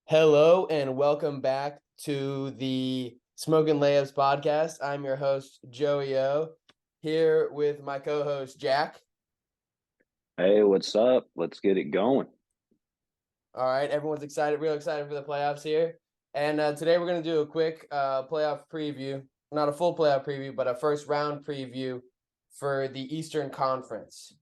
Hello and welcome back to the Smokin Layups podcast. I'm your host, Joey O, here with my co-host, Jack. Hey, what's up? Let's get it going. All right, everyone's excited, real excited for the playoffs here. And today we're going to do a quick playoff preview, not a full playoff preview, but a first round preview for the Eastern Conference.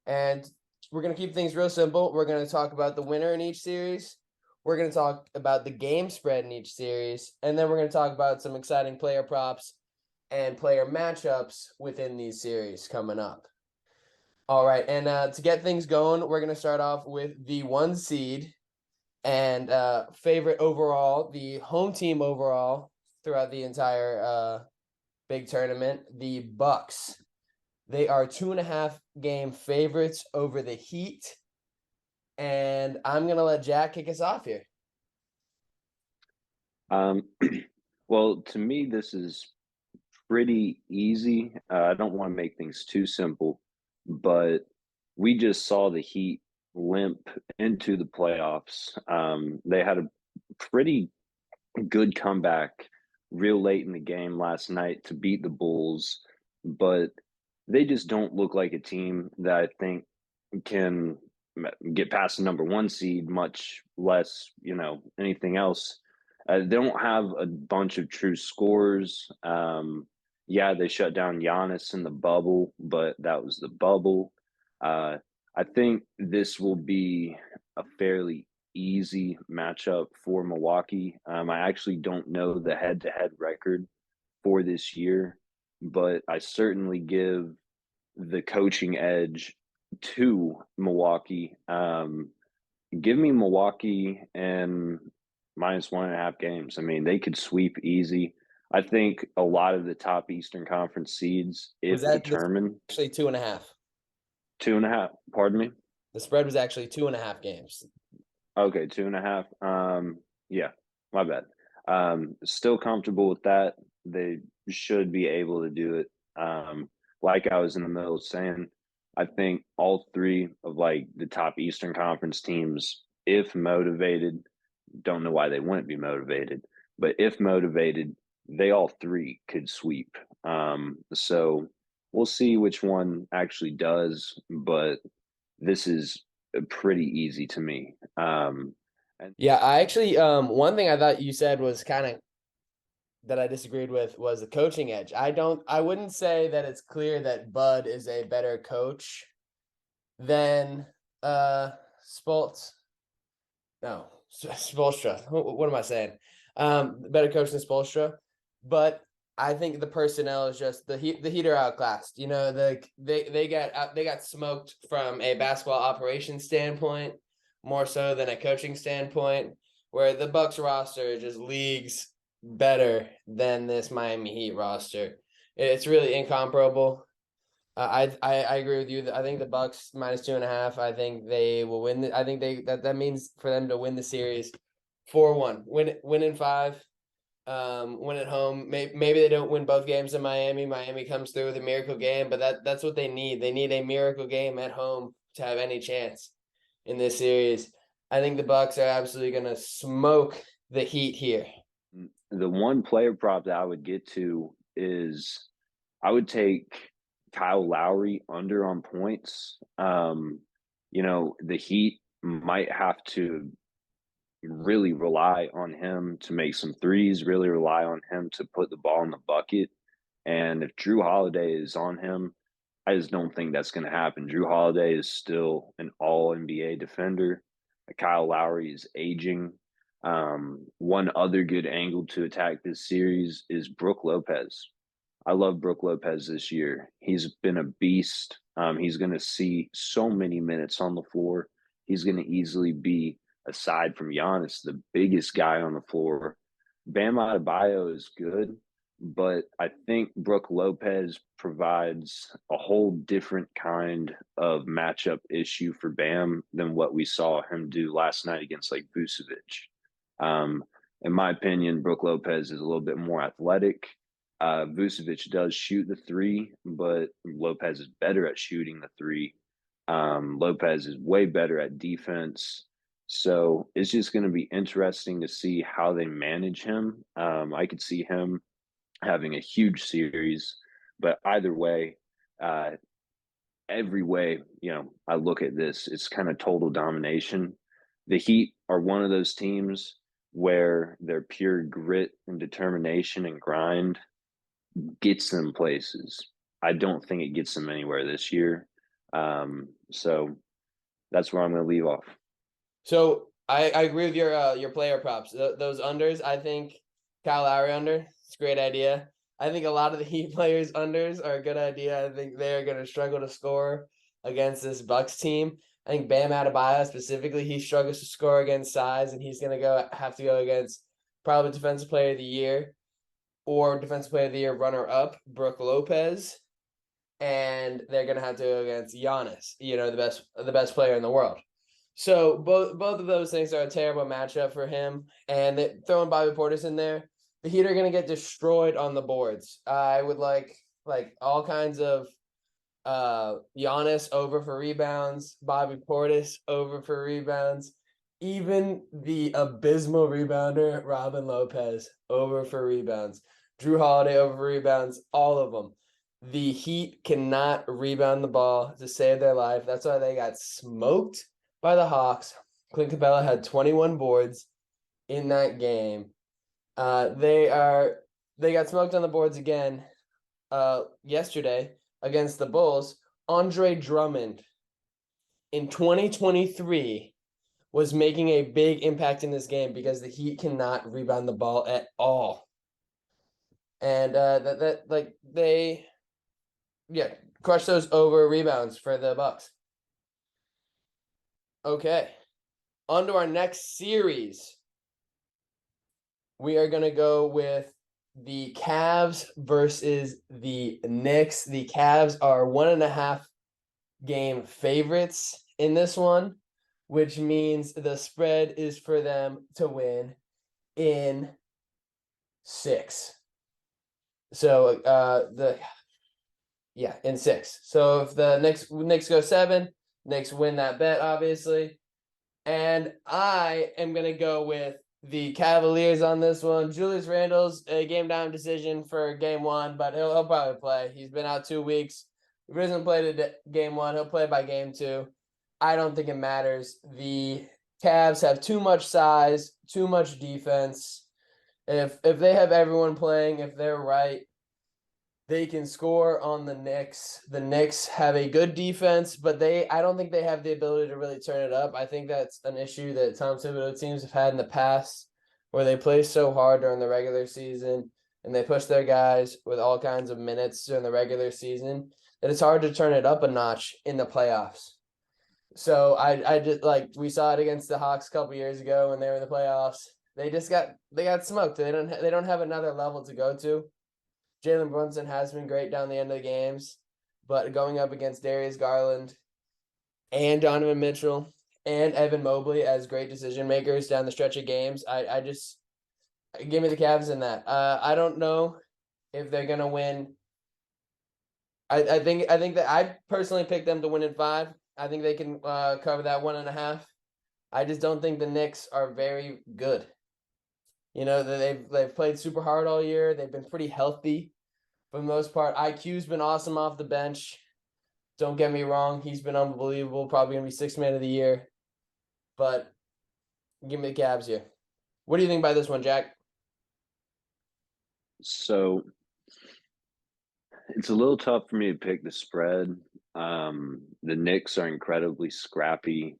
And we're going to keep things real simple. We're going to talk about the winner in each series. We're going to talk about the game spread in each series. And then we're going to talk about some exciting player props and player matchups within these series coming up. All right. And to get things going, we're going to start off with the 1 seed and favorite overall, the home team overall throughout the entire big tournament, the Bucks. They are 2.5 game favorites over the Heat. And I'm going to let Jack kick us off here. Um, well, to me, this is pretty easy. I don't want to make things too simple, but we just saw the Heat limp into the playoffs. They had a pretty good comeback real late in the game last night to beat the Bulls, but they just don't look like a team that I think can get past the number 1 seed, much less, anything else. They don't have a bunch of true scorers. Yeah, they shut down Giannis in the bubble, but that was the bubble. I think this will be a fairly easy matchup for Milwaukee. I actually don't know the head-to-head record for this year, but I certainly give the coaching edge to Milwaukee. Give me Milwaukee and -1.5 games. I mean, they could sweep easy. I think a lot of the top Eastern Conference seeds, Was if that this determined, actually 2.5? 2.5. Pardon me. The spread was actually 2.5 games. Okay, 2.5. Yeah, my bad. Still comfortable with that. They should be able to do it. Like I was in the middle of saying, I think all three of like the top Eastern Conference teams, if motivated, don't know why they wouldn't be motivated, but if motivated, they all three could sweep. So we'll see which one actually does, but this is pretty easy to me. And Yeah, I actually one thing I thought you said was kind of that I disagreed with was the coaching edge. I wouldn't say that it's clear that Bud is a better coach than Spoltz. No, Spolstra. What am I saying? Better coach than Spolstra, but I think the personnel is just the Heat are outclassed. They got smoked from a basketball operations standpoint more so than a coaching standpoint. Where the Bucks roster is just leagues better than this Miami Heat roster. It's really incomparable. I agree with you. I think the Bucks -2.5. I think they will win. I think that means for them to win the series 4-1. Win in five. Win at home. Maybe they don't win both games in Miami. Miami comes through with a miracle game, but that's what they need. They need a miracle game at home to have any chance in this series. I think the Bucks are absolutely going to smoke the Heat here. the one player prop that I would get to is I would take Kyle Lowry under on points. The Heat might have to really rely on him to make some threes, really rely on him to put the ball in the bucket. And if Drew Holiday is on him, I just don't think that's going to happen. Drew Holiday is still an all NBA defender. Kyle Lowry is aging. One other good angle to attack this series is Brook Lopez. I love Brook Lopez this year. He's been a beast. He's going to see so many minutes on the floor. He's going to easily be, aside from Giannis, the biggest guy on the floor. Bam Adebayo is good, but I think Brook Lopez provides a whole different kind of matchup issue for Bam than what we saw him do last night against like Vucevic. Um, in my opinion, Brook Lopez is a little bit more athletic. Vucevic does shoot the three, but Lopez is better at shooting the three. Lopez is way better at defense. So it's just going to be interesting to see how they manage him. I could see him having a huge series, but either way, uh, every way, I look at this, it's kind of total domination. The Heat are one of those teams where their pure grit and determination and grind gets them places. I don't think it gets them anywhere this year. So that's where I'm going to leave off. So I agree with your player props. Those unders, I think Kyle Lowry under, it's a great idea. I think a lot of the Heat players unders are a good idea. I think they are going to struggle to score against this Bucks team. I think Bam Adebayo specifically, he struggles to score against size, and he's going to have to go against probably Defensive Player of the Year or Defensive Player of the Year runner up Brooke Lopez, and they're going to have to go against Giannis, the best player in the world. So both of those things are a terrible matchup for him, and throwing Bobby Portis in there, the Heat are going to get destroyed on the boards. I would like all kinds of Giannis over for rebounds, Bobby Portis over for rebounds, even the abysmal rebounder Robin Lopez over for rebounds, Drew Holiday over for rebounds, all of them. The Heat cannot rebound the ball to save their life. That's why they got smoked by the Hawks. Clint Capella had 21 boards in that game. They got smoked on the boards again yesterday against the Bulls. Andre Drummond in 2023 was making a big impact in this game because the Heat cannot rebound the ball at all. And they crush those over rebounds for the Bucks. Okay. On to our next series. We are going to go with the Cavs versus the Knicks. The Cavs are 1.5 game favorites in this one, which means the spread is for them to win in 6. So in 6. So if the Knicks go 7, Knicks win that bet, obviously. And I am going to go with the Cavaliers on this one. Julius Randle's a game down decision for game 1, but he'll probably play. He's been out 2 weeks. If he doesn't play game 1, he'll play by game 2. I don't think it matters. The Cavs have too much size, too much defense. If they have everyone playing, if they're right, they can score on the Knicks. The Knicks have a good defense, but I don't think they have the ability to really turn it up. I think that's an issue that Tom Thibodeau teams have had in the past, where they play so hard during the regular season and they push their guys with all kinds of minutes during the regular season that it's hard to turn it up a notch in the playoffs. So I just we saw it against the Hawks a couple years ago when they were in the playoffs. They got smoked. They don't have another level to go to. Jalen Brunson has been great down the end of the games, but going up against Darius Garland and Donovan Mitchell and Evan Mobley as great decision makers down the stretch of games, I just give me the Cavs in that. I don't know if they're gonna win. I think that I personally picked them to win in 5. I think they can cover that 1.5. I just don't think the Knicks are very good. They've played super hard all year. They've been pretty healthy for the most part. IQ's been awesome off the bench. Don't get me wrong. He's been unbelievable. Probably going to be 6th man of the year. But give me the Cavs here. What do you think about this one, Jack? So it's a little tough for me to pick the spread. The Knicks are incredibly scrappy.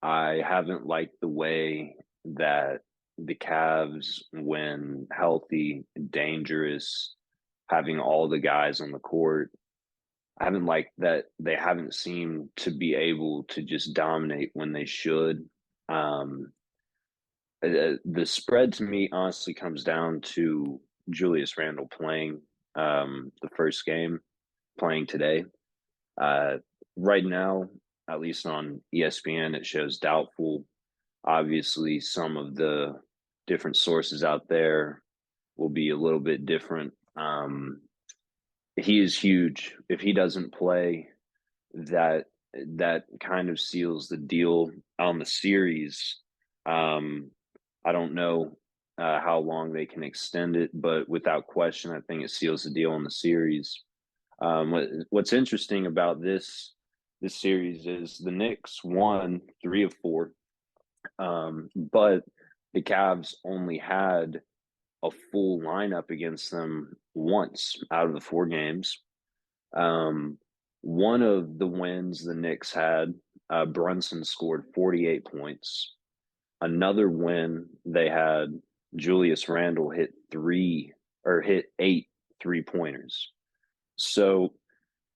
I haven't liked the way that the Cavs, when healthy, dangerous, having all the guys on the court, I haven't liked that they haven't seemed to be able to just dominate when they should. The spread to me honestly comes down to Julius Randle playing the first game, playing today. Uh, right now, at least on ESPN, it shows doubtful. Obviously, some of the different sources out there will be a little bit different. He is huge. If he doesn't play, that that kind of seals the deal on the series. I don't know how long they can extend it, but without question, I think it seals the deal on the series. What's interesting about this series is the Knicks won 3 of 4, but the Cavs only had a full lineup against them once out of the 4 games. Um, one of the wins the Knicks had, Brunson scored 48 points. Another win they had, Julius Randle hit 8 3-pointers. So,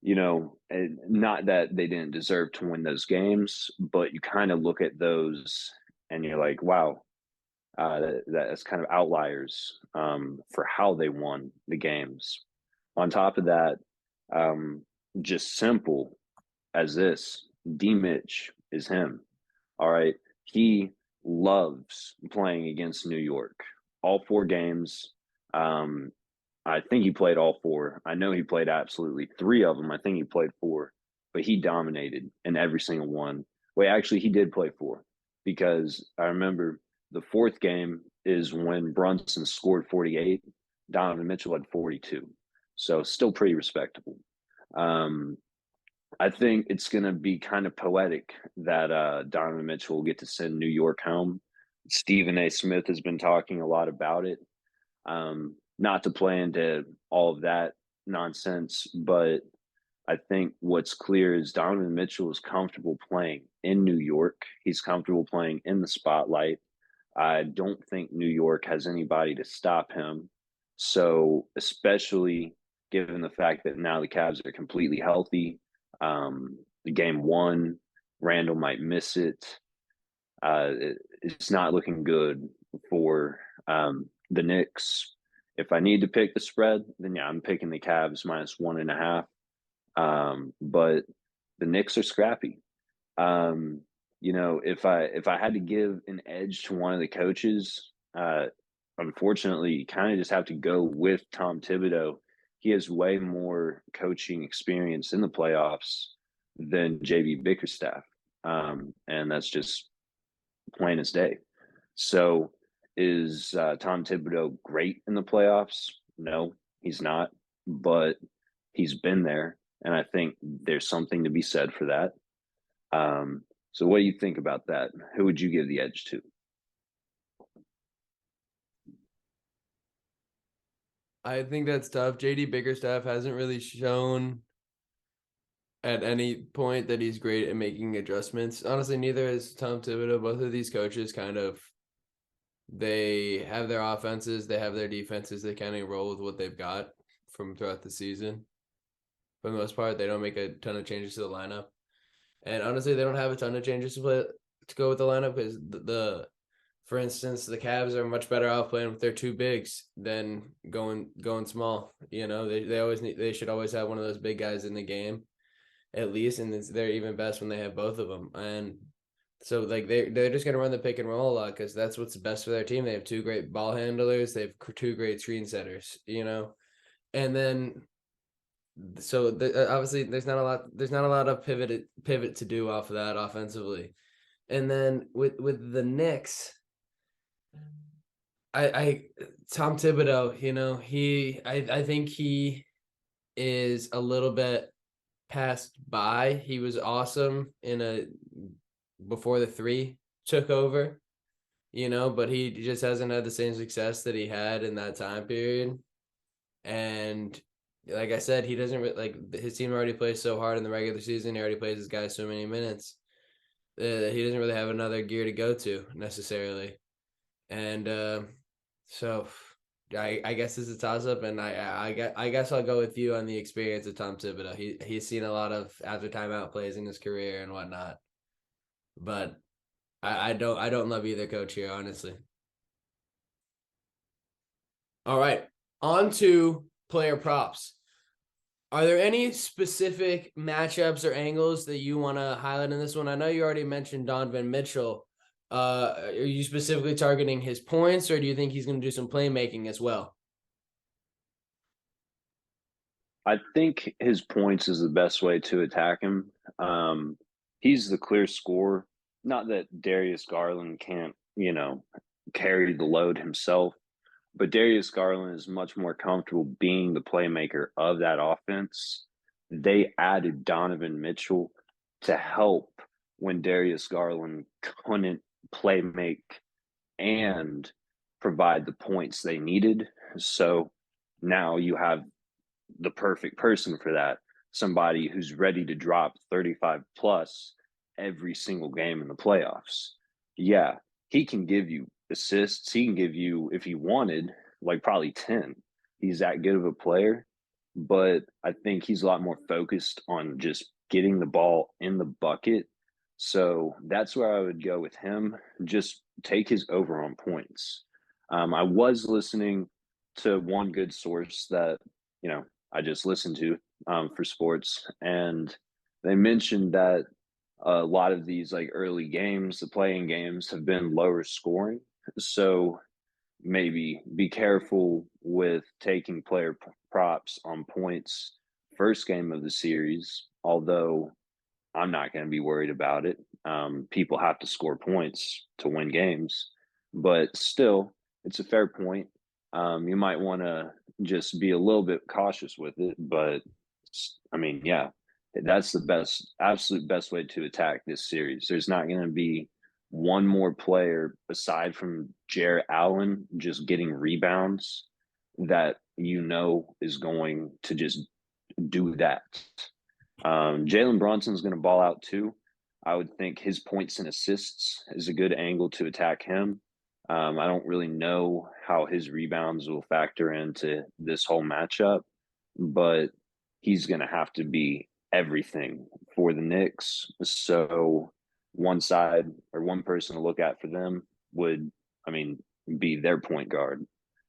not that they didn't deserve to win those games, but you kind of look at those and you're like, wow, that's kind of outliers for how they won the games. On top of that, um, just simple as this, D Mitch is him. All right. He loves playing against New York. All 4 games. Um, I think he played all 4. I know he played absolutely 3 of them. I think he played 4, but he dominated in every single one. Wait, actually, he did play 4, because I remember the 4th game is when Brunson scored 48. Donovan Mitchell had 42. So still pretty respectable. Um, I think it's going to be kind of poetic that Donovan Mitchell will get to send New York home. Stephen A. Smith has been talking a lot about it. Not to play into all of that nonsense, but I think what's clear is Donovan Mitchell is comfortable playing in New York. He's comfortable playing in the spotlight. I don't think New York has anybody to stop him. So, especially given the fact that now the Cavs are completely healthy, the game one, Randall might miss it. It's not looking good for the Knicks. If I need to pick the spread, then yeah, I'm picking the Cavs -1.5. But the Knicks are scrappy. If I had to give an edge to one of the coaches, unfortunately, you kind of just have to go with Tom Thibodeau. He has way more coaching experience in the playoffs than JB Bickerstaff, and that's just plain as day. So, is Tom Thibodeau great in the playoffs? No, he's not, but he's been there, and I think there's something to be said for that. So what do you think about that? Who would you give the edge to? I think that's tough. JD Bickerstaff hasn't really shown at any point that he's great at making adjustments. Honestly, neither is Tom Thibodeau. Both of these coaches kind of they have their offenses, they have their defenses, they kind of roll with what they've got from throughout the season. For the most part, they don't make a ton of changes to the lineup. And honestly, they don't have a ton of changes to go with the lineup because for instance, the Cavs are much better off playing with their 2 bigs than going small. They should always have one of those big guys in the game at least, and they're even best when they have both of them. And so like they're just gonna run the pick and roll a lot because that's what's best for their team. They have 2 great ball handlers. They have 2 great screen setters. And then so obviously there's not a lot of pivot to do off of that offensively. And then with the Knicks, I Tom Thibodeau, I think he is a little bit passed by. He was awesome before the 3 took over, but he just hasn't had the same success that he had in that time period. And like I said, he doesn't like his team already plays so hard in the regular season. He already plays his guys so many minutes that he doesn't really have another gear to go to necessarily. And so I guess it's a toss up, and I guess I'll go with you on the experience of Tom Thibodeau. He's seen a lot of after timeout plays in his career and whatnot, but I don't love either coach here, honestly. All right, on to player props. Are there any specific matchups or angles that you want to highlight in this one? I know you already mentioned Donovan Mitchell. Are you specifically targeting his points, or do you think he's going to do some playmaking as well? I think his points is the best way to attack him. he's the clear scorer. Not that Darius Garland can't, carry the load himself, but Darius Garland is much more comfortable being the playmaker of that offense. They added Donovan Mitchell to help when Darius Garland couldn't play make and provide the points they needed. So now you have the perfect person for that. Somebody who's ready to drop 35 plus every single game in the playoffs. Yeah, he can give you assists. He can give you, if he wanted, like probably 10. He's that good of a player. But I think he's a lot more focused on just getting the ball in the bucket. So that's where I would go with him. Just take his over on points. I was listening to one good source that, I just listened to for sports, and they mentioned that a lot of these like early games, the playing games, have been lower scoring. So maybe be careful with taking player props on points first game of the series. Although I'm not going to be worried about it. People have to score points to win games, but still, it's a fair point. You might want to just be a little bit cautious with it, but I mean, yeah, that's the best, absolute best way to attack this series. There's not going to be one more player aside from Jarrett Allen just getting rebounds that is going to just do that. Jalen Brunson's going to ball out too. I would think his points and assists is a good angle to attack him. I don't really know how his rebounds will factor into this whole matchup, but he's going to have to be everything for the Knicks. So one side or one person to look at for them would, I mean, be their point guard.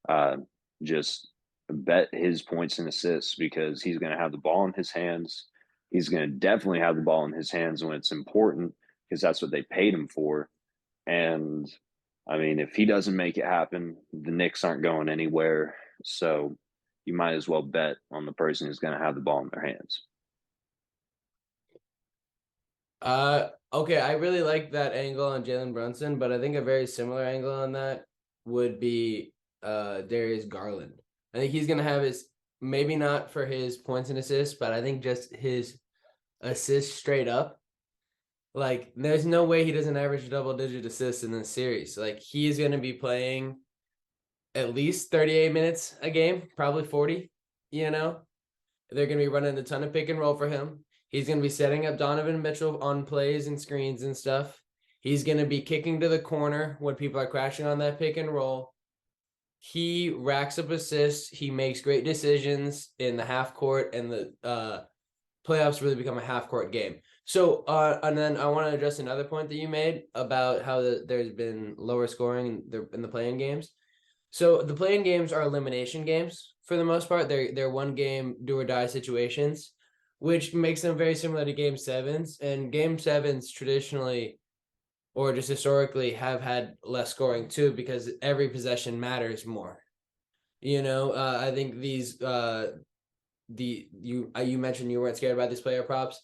Uh, just bet his points and assists because he's going to have the ball in his hands. He's going to definitely have the ball in his hands when it's important because that's what they paid him for. And I mean, if he doesn't make it happen, the Knicks aren't going anywhere. So you might as well bet on the person who's going to have the ball in their hands. Okay, I really like that angle on Jalen Brunson, but I think a very similar angle on that would be Darius Garland. I think he's gonna have his, maybe not for his points and assists, but I think just his assists straight up. Like, there's no way he doesn't average double digit assists in this series. Like, he's gonna be playing at least 38 minutes a game, probably 40, you know? They're going to be running a ton of pick and roll for him. He's going to be setting up Donovan Mitchell on plays and screens and stuff. He's going to be kicking to the corner when people are crashing on that pick and roll. He racks up assists. He makes great decisions in the half court, and the playoffs really become a half court game. So, and then I want to address another point that you made about how there's been lower scoring in the playing games. So the playing games are elimination games for the most part. They're one game do or die situations, which makes them very similar to game sevens. And game sevens traditionally, or just historically, have had less scoring too because every possession matters more. I think these you mentioned you weren't scared about these player props.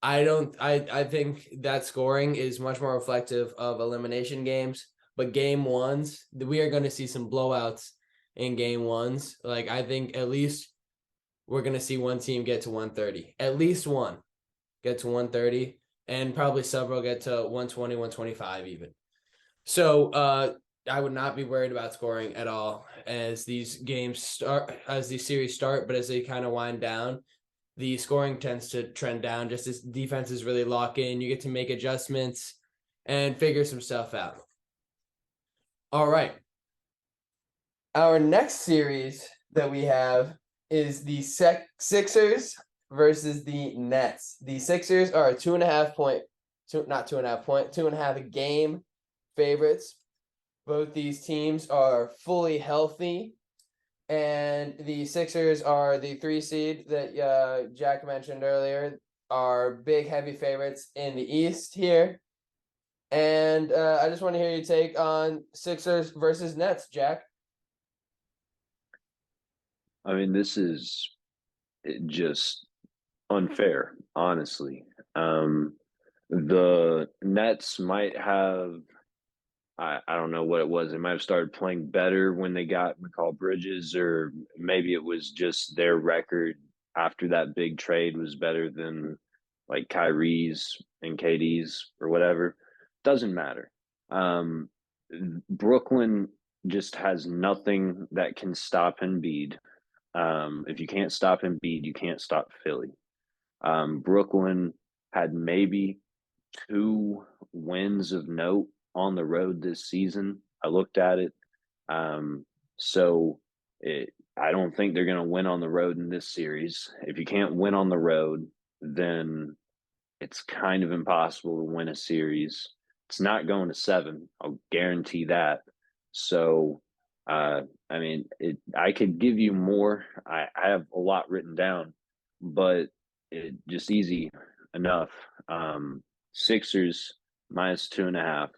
I don't. I think that scoring is much more reflective of elimination games. But game ones, we are going to see some blowouts in game ones. Like, I think at least we're going to see one team get to 130. At least one get to 130, and probably several get to 120, 125 even. So I would not be worried about scoring at all as these games start, as these series start, but as they kind of wind down, the scoring tends to trend down just as defenses really lock in. You get to make adjustments and figure some stuff out. All right. Our next series that we have is the Sixers versus the Nets. The Sixers are a 2.5 point, not 2.5 point, 2.5 game favorites. Both these teams are fully healthy, and the Sixers are the 3 seed that Jack mentioned earlier, are big, heavy favorites in the East here. And I just want to hear your take on Sixers versus Nets, Jack. I mean, this is just unfair, honestly. Um, The Nets might have, I don't know what it was. They might have started playing better when they got McCall Bridges, or maybe it was just their record after that big trade was better than like Kyrie's and KD's or whatever. Doesn't matter. Um, Brooklyn just has nothing that can stop Embiid. If you can't stop Embiid, you can't stop Philly. Brooklyn had maybe two wins of note on the road this season. I looked at it. Um, so I don't think they're going to win on the road in this series. If you can't win on the road, then it's kind of impossible to win a series. It's not going to seven. I'll guarantee that. So, I mean, I could give you more. I have a lot written down, but it just easy enough. Sixers minus 2.5.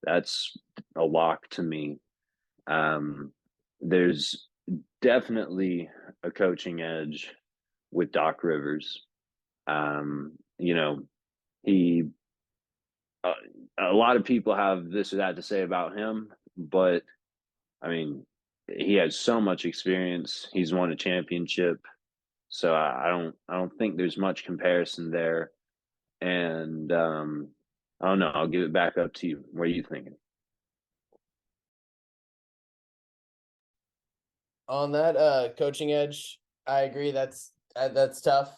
That's a lock to me. There's definitely a coaching edge with Doc Rivers. You know, he uh, a lot of people have this or that to say about him, but I mean, he has so much experience. He's won a championship, so I don't think there's much comparison there. And I don't know. I'll give it back up to you. What are you thinking? On that coaching edge, I agree that's tough.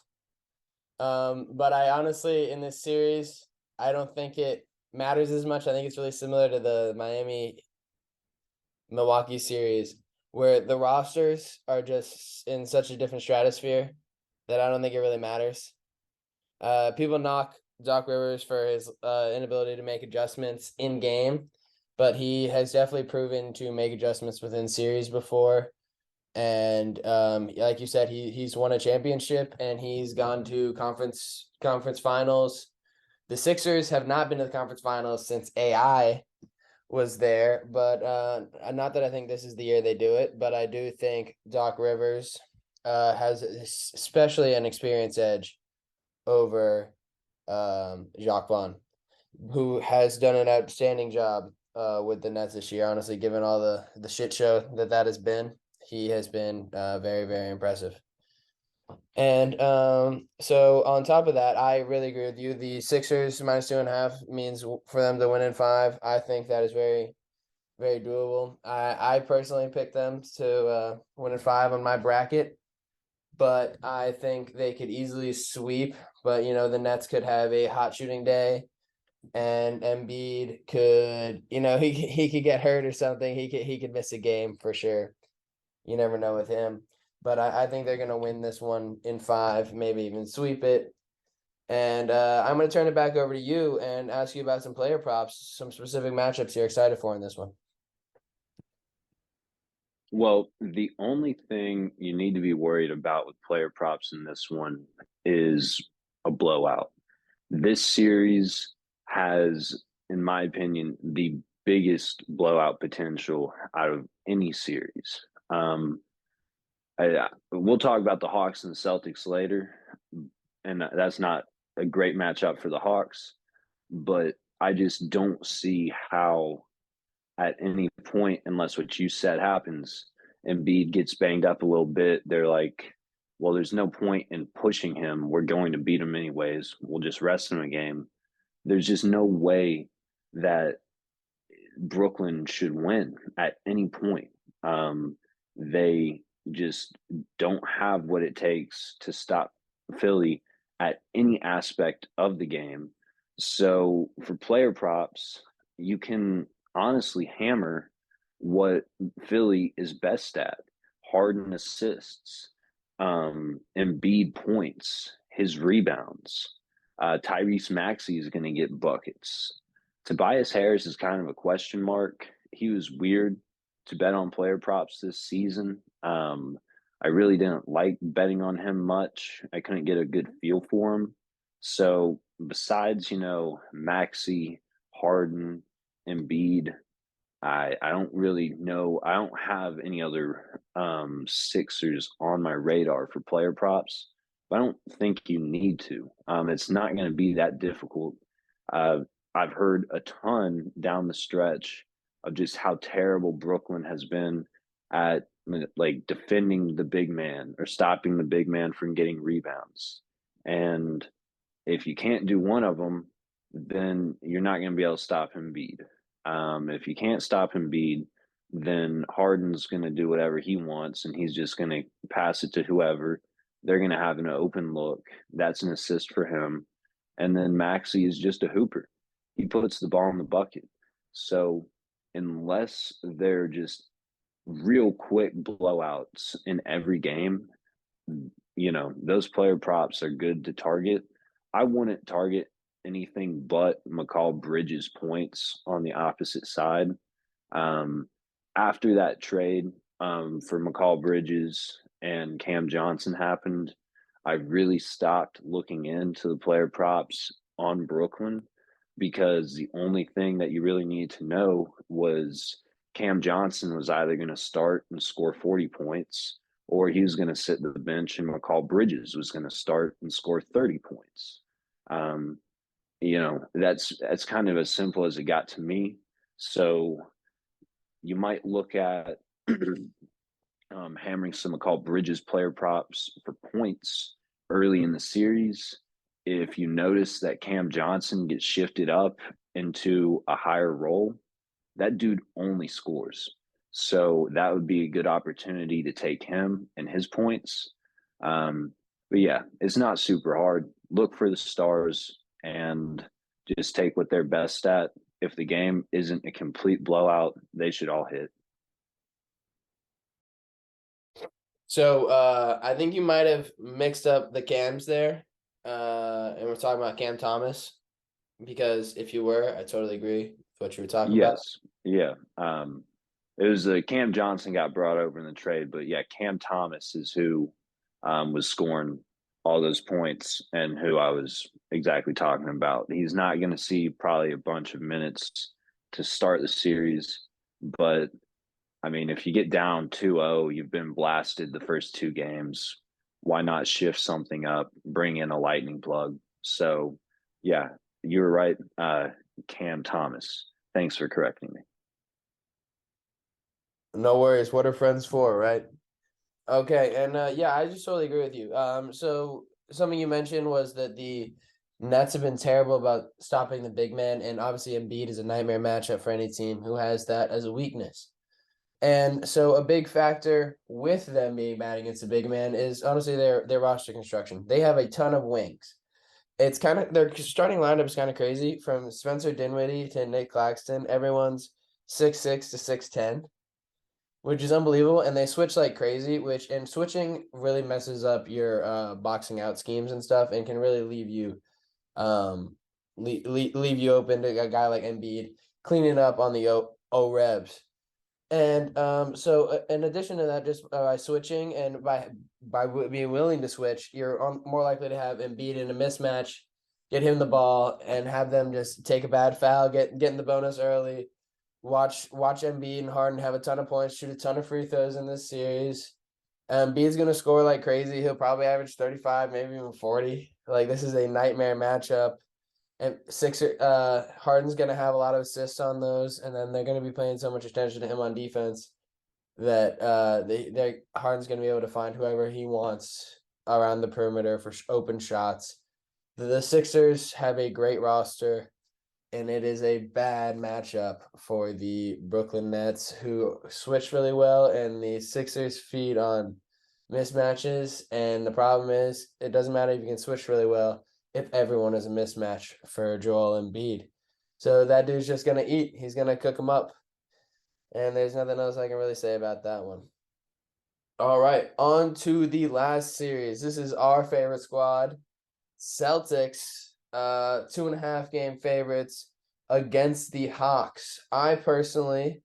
But I honestly in this series, I don't think it matters as much. I think it's really similar to the Miami Milwaukee series where the rosters are just in such a different stratosphere that I don't think it really matters. People knock Doc Rivers for his inability to make adjustments in game, but he has definitely proven to make adjustments within series before. And like you said, he's won a championship and he's gone to conference finals. The Sixers have not been to the conference finals since AI was there, but not that I think this is the year they do it, but I do think Doc Rivers has especially an experience edge over Jacques Vaughn, who has done an outstanding job with the Nets this year. Honestly, given all the shit show that has been, he has been very very impressive. And so on top of that, I really agree with you. The Sixers minus 2.5 means for them to win in five. I think that is very very doable. I personally picked them to win in five on my bracket, but I think they could easily sweep. But the Nets could have a hot shooting day, and Embiid could, he could get hurt or something. He could miss a game for sure. You never know with him. But I think they're gonna win this one in five, maybe even sweep it. And I'm gonna turn it back over to you and ask you about some player props, some specific matchups you're excited for in this one. Well, the only thing you need to be worried about with player props in this one is a blowout. This series has, in my opinion, the biggest blowout potential out of any series. We'll talk about the Hawks and the Celtics later, and that's not a great matchup for the Hawks, but I just don't see how at any point, unless what you said happens, Embiid gets banged up a little bit, they're like, well, there's no point in pushing him. We're going to beat him anyways. We'll just rest him a game. There's just no way that Brooklyn should win at any point. They just don't have what it takes to stop Philly at any aspect of the game. So for player props, you can honestly hammer what Philly is best at: Harden assists, Embiid points, his rebounds. Tyrese Maxey is going to get buckets. Tobias Harris is kind of a question mark. He was weird to bet on player props this season. I really didn't like betting on him much. I couldn't get a good feel for him. So besides, Maxi, Harden, Embiid, I don't really know. I don't have any other Sixers on my radar for player props. But I don't think you need to. It's not going to be that difficult. Uh, I've heard a ton down the stretch of just how terrible Brooklyn has been at like defending the big man or stopping the big man from getting rebounds. And if you can't do one of them, then you're not going to be able to stop Embiid. If you can't stop Embiid, then Harden's going to do whatever he wants, and he's just going to pass it to whoever. They're going to have an open look. That's an assist for him. And then Maxey is just a hooper. He puts the ball in the bucket. So unless they're just real quick blowouts in every game, those player props are good to target. I wouldn't target anything but McCall Bridges points on the opposite side. Um, After that trade for McCall Bridges and Cam Johnson happened, I really stopped looking into the player props on Brooklyn because the only thing that you really needed to know was Cam Johnson was either going to start and score 40 points or he was going to sit the bench and McCall Bridges was going to start and score 30 points. Um, that's kind of as simple as it got to me. So you might look at hammering some McCall Bridges player props for points early in the series. If you notice that Cam Johnson gets shifted up into a higher role, that dude only scores. So that would be a good opportunity to take him and his points. But yeah, it's not super hard. Look for the stars and just take what they're best at. If the game isn't a complete blowout, they should all hit. So I think you might have mixed up the Cams there. And we're talking about Cam Thomas because if you were, I totally agree with what you were talking about. Yes. Yeah. It was Cam Johnson got brought over in the trade, but yeah, Cam Thomas is who was scoring all those points and who I was exactly talking about. He's not going to see probably a bunch of minutes to start the series, but I mean, if you get down 2-0, you've been blasted the first two games. Why not shift something up, bring in a lightning plug? So, yeah, you were right, Cam Thomas. Thanks for correcting me. No worries. What are friends for, right? Okay, and yeah, I just totally agree with you. So something you mentioned was that the Nets have been terrible about stopping the big man, and obviously Embiid is a nightmare matchup for any team who has that as a weakness. And so a big factor with them being bad against the big man is honestly their roster construction. They have a ton of wings. It's kind of their starting lineup is kind of crazy from Spencer Dinwiddie to Nick Claxton. Everyone's 6'6" to 6'10", which is unbelievable. And they switch like crazy, and switching really messes up your boxing out schemes and stuff and can really leave you open to a guy like Embiid cleaning up on the O rebs. And so in addition to that, just by switching and by being willing to switch, you're more likely to have Embiid in a mismatch, get him the ball, and have them just take a bad foul, get in the bonus early. Watch Embiid and Harden have a ton of points, shoot a ton of free throws in this series. Embiid's gonna score like crazy. He'll probably average 35, maybe even 40. Like this is a nightmare matchup. And Harden's gonna have a lot of assists on those, and then they're gonna be paying so much attention to him on defense that they Harden's gonna be able to find whoever he wants around the perimeter for open shots. The Sixers have a great roster, and it is a bad matchup for the Brooklyn Nets, who switch really well, and the Sixers feed on mismatches. And the problem is, it doesn't matter if you can switch really well if everyone is a mismatch for Joel Embiid. So that dude's just gonna eat. He's gonna cook them up, and there's nothing else I can really say about that one. All right, on to the last series. This is our favorite squad, Celtics. 2.5 game favorites against the Hawks. I personally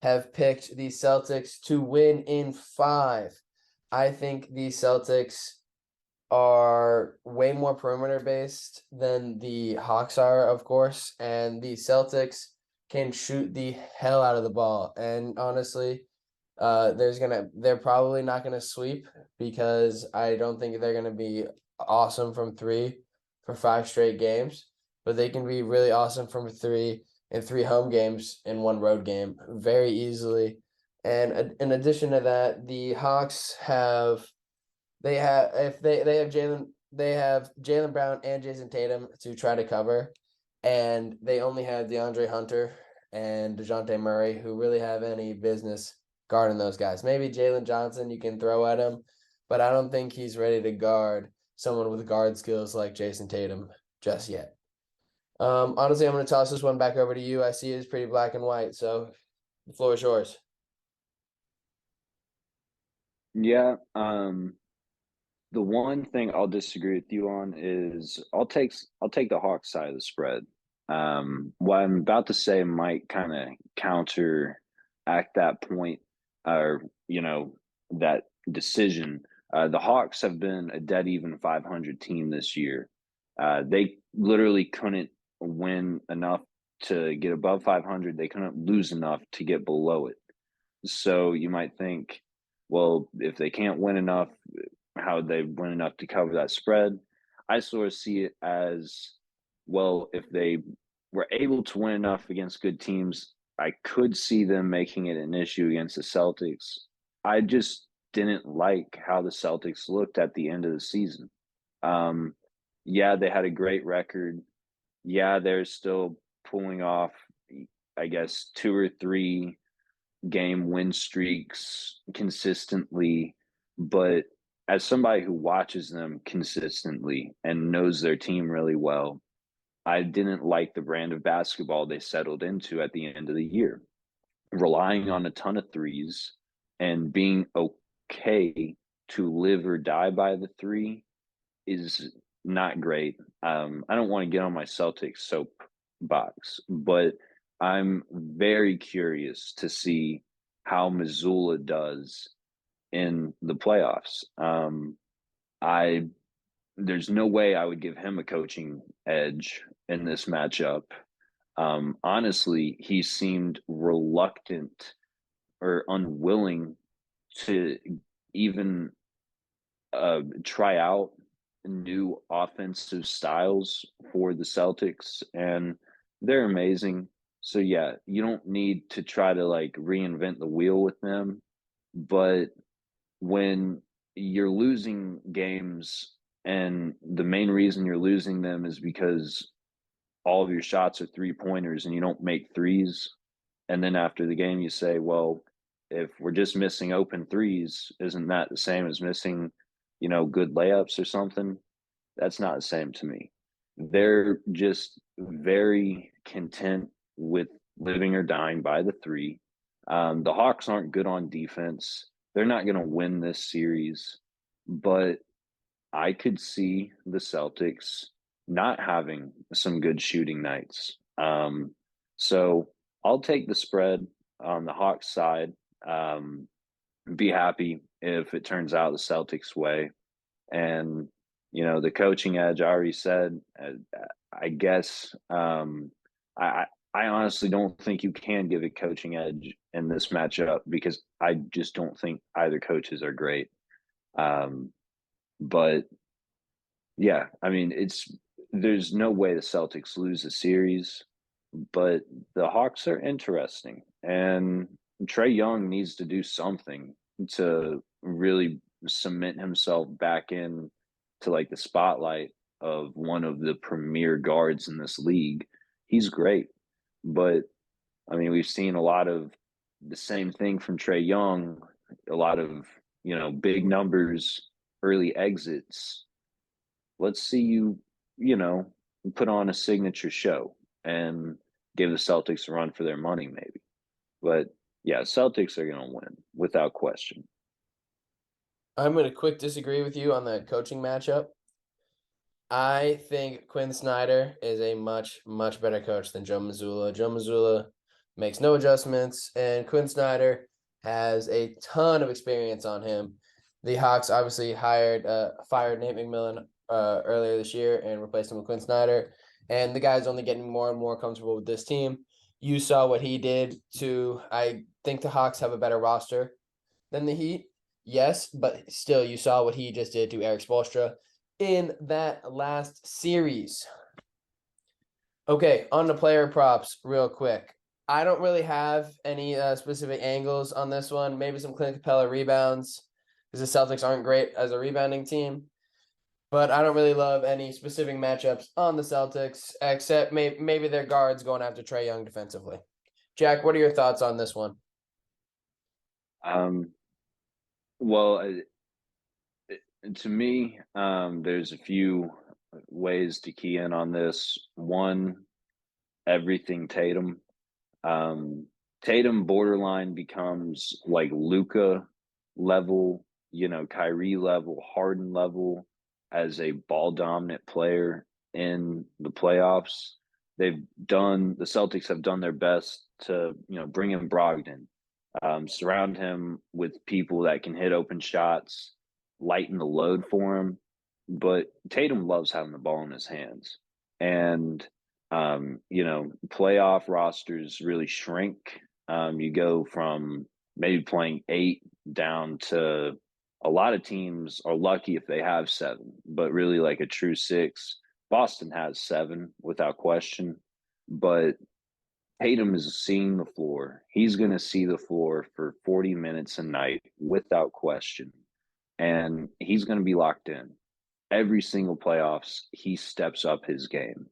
have picked the Celtics to win in 5. I think the Celtics are way more perimeter based than the Hawks are, of course, and the Celtics can shoot the hell out of the ball. And honestly, they're probably not gonna sweep because I don't think they're gonna be awesome from three for 5 straight games. but they can be really awesome from three in 3 home games and 1 road game very easily. And in addition to that, the Hawks have they have if they have Jalen Brown and Jason Tatum to try to cover, and they only have DeAndre Hunter and DeJounte Murray, who really have any business guarding those guys. Maybe Jalen Johnson you can throw at him, but I don't think he's ready to guard someone with guard skills like Jason Tatum just yet. Honestly, I'm going to toss this one back over to you. I see it as pretty black and white, so the floor is yours. Yeah, the one thing I'll disagree with you on is I'll take the Hawks side of the spread. What I'm about to say might kind of counteract that point, or that decision. The Hawks have been a dead even 500 team this year. They literally couldn't win enough to get above 500. They couldn't lose enough to get below it. So you might think, well, if they can't win enough, how would they win enough to cover that spread? I sort of see it as, well, if they were able to win enough against good teams, I could see them making it an issue against the Celtics. I just didn't like how the Celtics looked at the end of the season. Um, yeah, they had a great record. Yeah, they're still pulling off, I guess, 2 or 3 game win streaks consistently, but as somebody who watches them consistently and knows their team really well, I didn't like the brand of basketball they settled into at the end of the year, relying on a ton of threes and being okay to live or die by the three is not great. I don't want to get on my Celtics soapbox, but I'm very curious to see how Missoula does in the playoffs. I There's no way I would give him a coaching edge in this matchup. Honestly, he seemed reluctant or unwilling to even try out new offensive styles for the Celtics, and they're amazing. So yeah, you don't need to try to like reinvent the wheel with them, but when you're losing games and the main reason you're losing them is because all of your shots are 3 pointers and you don't make threes, and then after the game you say, well, if we're just missing open threes, isn't that the same as missing, good layups or something? That's not the same to me. They're just very content with living or dying by the three. The Hawks aren't good on defense. They're not going to win this series, but I could see the Celtics not having some good shooting nights. So I'll take the spread on the Hawks side. Um, be happy if it turns out the Celtics way. And the coaching edge, I already said. I guess I honestly don't think you can give a coaching edge in this matchup because I just don't think either coaches are great. Um, but yeah, I mean, there's no way the Celtics lose the series, but the Hawks are interesting, and Trae Young needs to do something to really cement himself back in to like the spotlight of one of the premier guards in this league. He's great, but I mean, we've seen a lot of the same thing from Trae Young, a lot of, big numbers, early exits. Let's see you know, put on a signature show and give the Celtics a run for their money, maybe. But yeah, Celtics are going to win without question. I'm going to quick disagree with you on the coaching matchup. I think Quinn Snyder is a much, much better coach than Joe Mazzulla. Joe Mazzulla makes no adjustments, and Quinn Snyder has a ton of experience on him. The Hawks obviously fired Nate McMillan earlier this year and replaced him with Quinn Snyder, and the guy's only getting more and more comfortable with this team. You saw what he did to. I think the Hawks have a better roster than the Heat. Yes, but still, you saw what he just did to Eric Spoelstra in that last series. Okay, on the player props, real quick. I don't really have any specific angles on this one. Maybe some Clint Capella rebounds, because the Celtics aren't great as a rebounding team. But I don't really love any specific matchups on the Celtics, except maybe their guards going after Trae Young defensively. Jack, what are your thoughts on this one? Um, well, to me, there's a few ways to key in on this. One, everything Tatum. Um, Tatum borderline becomes like Luca level, Kyrie level, Harden level as a ball dominant player in the playoffs. The Celtics have done their best to, bring in Brogdon, surround him with people that can hit open shots, lighten the load for him. But Tatum loves having the ball in his hands. And playoff rosters really shrink. You go from maybe playing 8 down to a lot of teams are lucky if they have 7, but really like a true 6. Boston has 7 without question, but Tatum is seeing the floor. He's going to see the floor for 40 minutes a night without question, and he's going to be locked in. Every single playoffs, he steps up his game.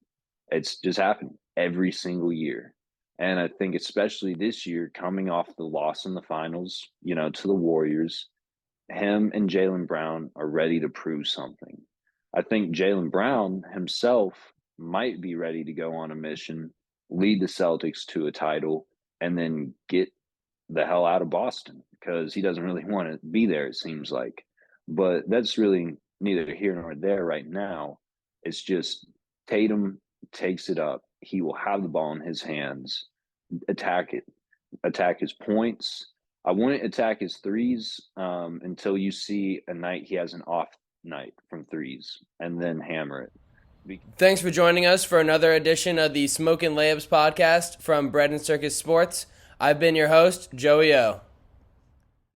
It's just happened every single year. And I think especially this year, coming off the loss in the finals, to the Warriors, him and Jaylen Brown are ready to prove something. I think Jaylen Brown himself might be ready to go on a mission, lead the Celtics to a title, and then get the hell out of Boston because he doesn't really want to be there, it seems like. But that's really neither here nor there right now. It's just Tatum takes it up. He will have the ball in his hands, attack it, attack his points. I wouldn't attack his threes until you see a night he has an off night from threes, and then hammer it. Thanks for joining us for another edition of the Smokin' Layups podcast from Bread and Circus Sports. I've been your host, Joey O.